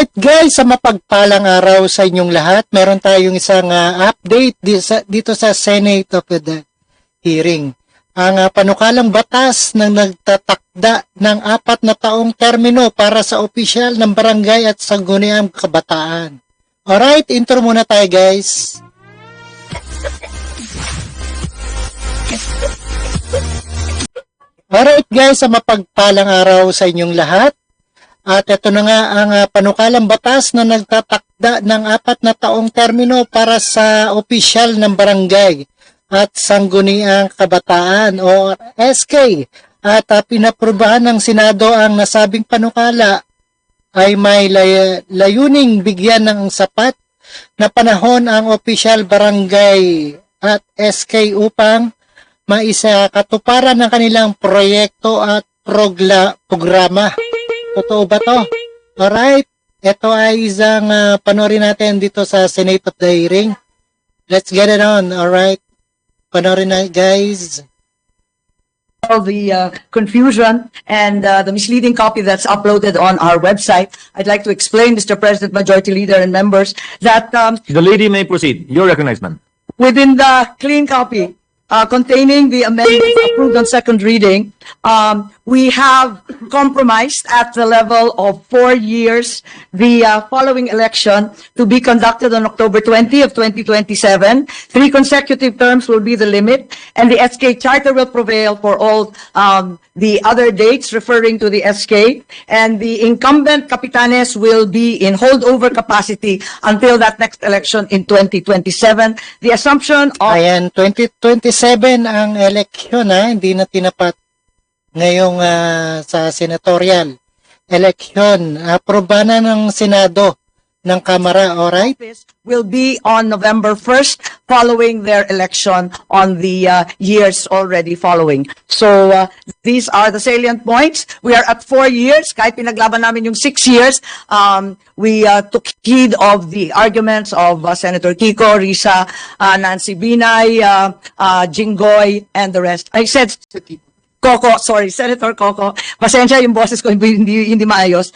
Alright guys, sa mapagpalang araw sa inyong lahat, meron tayong isang update dito sa Senate of the hearing. Ang panukalang batas ng nagtatakda ng 4 na taong termino para sa opisyal ng barangay at sangguniang kabataan. Alright, intro muna tayo guys. Alright guys, sa mapagpalang araw sa inyong lahat. At ito na nga ang panukalang batas na nagtatakda ng 4 na taong termino para sa opisyal ng barangay at sangguniang kabataan o SK. At pinaprubahan ng Senado ang nasabing panukala ay may layuning bigyan ng sapat na panahon ang opisyal barangay at SK upang maisakatuparan ng kanilang proyekto at programa. Totoo ba to? Alright. Ito ay isang panoorin natin dito sa Senate of the hearing. Let's get it on. Alright. Panoorin na guys. The confusion and the misleading copy that's uploaded on our website. I'd like to explain, Mr. President, Majority Leader, and members, that The lady may proceed. You're recognized, ma'am. within the clean copy containing the amendments approved on second reading, we have compromised at the level of 4 years the following election to be conducted on October 20 of 2027. 3 consecutive terms will be the limit, and the SK Charter will prevail for all the other dates referring to the SK, and the incumbent capitanes will be in holdover capacity until that next election in 2027. The assumption of Ayan, 2027 ang eleksyon hindi na tinapat ngayong sa senatorial election. Aproba na ng Senado ng Kamara, alright? office will be on November 1st following their election on the years already following. So these are the salient points. We are at 4 years. Kahit pinaglaban namin yung 6 years, we took heed of the arguments of Senator Kiko, Risa, Nancy Binay, Jinggoy, and the rest. I said Coco, sorry, Senator Coco. Pasensya yung boses ko, hindi maayos.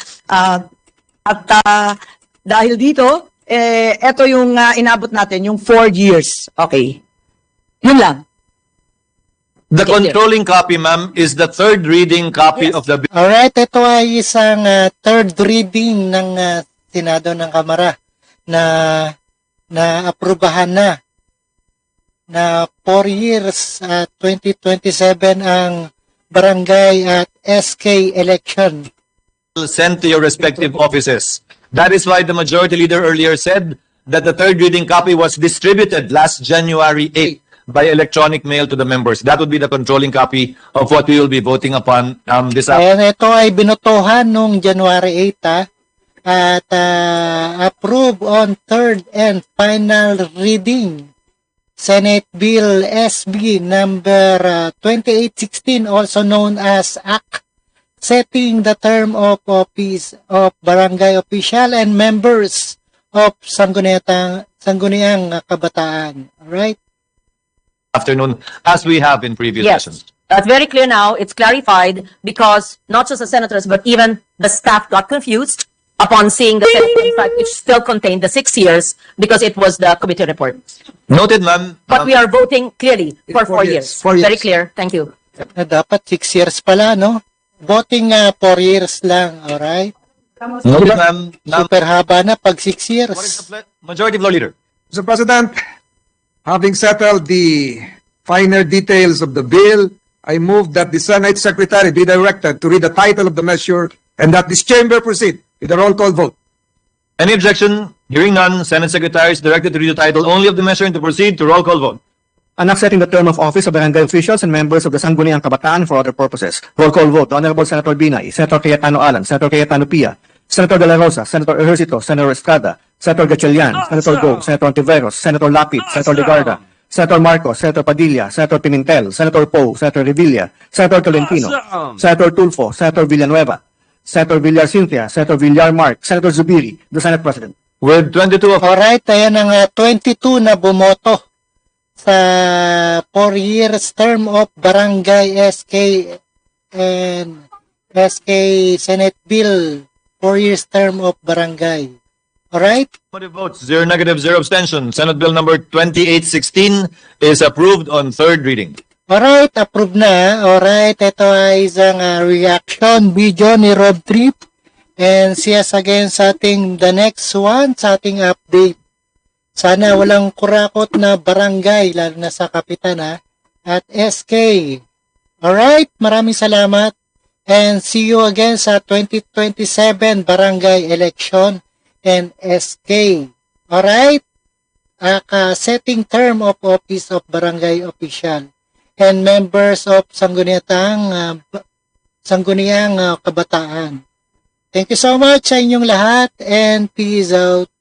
Dahil dito, ito yung inabot natin, yung 4 years. Okay. Yun lang. The controlling copy, ma'am, is the third reading copy of the bill. Alright, ito ay isang third reading ng Senado ng Kamara na aprubahan na 4 years at 2027 ang barangay at SK election. Sent to your respective offices. That is why the majority leader earlier said that the third reading copy was distributed last January 8 by electronic mail to the members. That would be the controlling copy of what we will be voting upon this afternoon. Ayan, ito ay binotohan noong January 8 at approved on third and final reading. Senate Bill SB number 2816, also known as ACT, setting the term of office of barangay official and members of sangguniang kabataan. Alright? Afternoon, as we have in previous sessions. That's very clear now. It's clarified because not just the senators, but even the staff got confused upon seeing the Senate website, which still contained the 6 years because it was the committee report. Noted, ma'am. But we are voting clearly for 4 years. 4 years. Very clear. Thank you. Dapat 6 years pala, no? Voting 4 years lang, alright? Noted, ma'am. Now, Super haba na pag 6 years. what is the majority floor leader? Mr. President, having settled the finer details of the bill, I move that the Senate Secretary be directed to read the title of the measure and that this chamber proceed with a roll call vote. Any objection? Hearing none, Senate Secretary is directed to read the title only of the measure and to proceed to roll call vote. Anak setting the term of office of barangay officials and members of the Sangguniang Kabataan for other purposes. Roll call vote. The Honorable Senator Binay, Senator Cayetano Alan, Senator Cayetano Pia, Senator De La Rosa, Senator Ejercito, Senator Estrada, Senator Gatchalian, Senator Go, Senator Ontiveros, Senator Lapid, Senator Legarda, Senator Marcos, Senator Padilla, Senator Pimentel, Senator Poe, Senator Revilla, Senator Tolentino, Senator Tulfo, Senator Villanueva, Senator Villar Cynthia, Senator Villar Mark, Senator Zubiri, the Senate President. With 22 of Alright, ayan ang 22 na bumoto sa 4 years term of Barangay SK and SK Senate Bill 4 years term of barangay. Alright? Affirmative votes, 0 negative, 0 abstention. Senate Bill number 2816 is approved on third reading. Alright, approve na. Alright, ito ay isang reaction video ni Rob Trip. And see us again sa ating the next one, sa ating update. Sana walang kurakot na barangay, lalo na sa kapitan ha. At SK. Alright, maraming salamat. And see you again sa 2027 barangay election and SK. Alright? Setting term of office of barangay official and members of Sangguniang Kabataan. Thank you so much sa inyong lahat and peace out.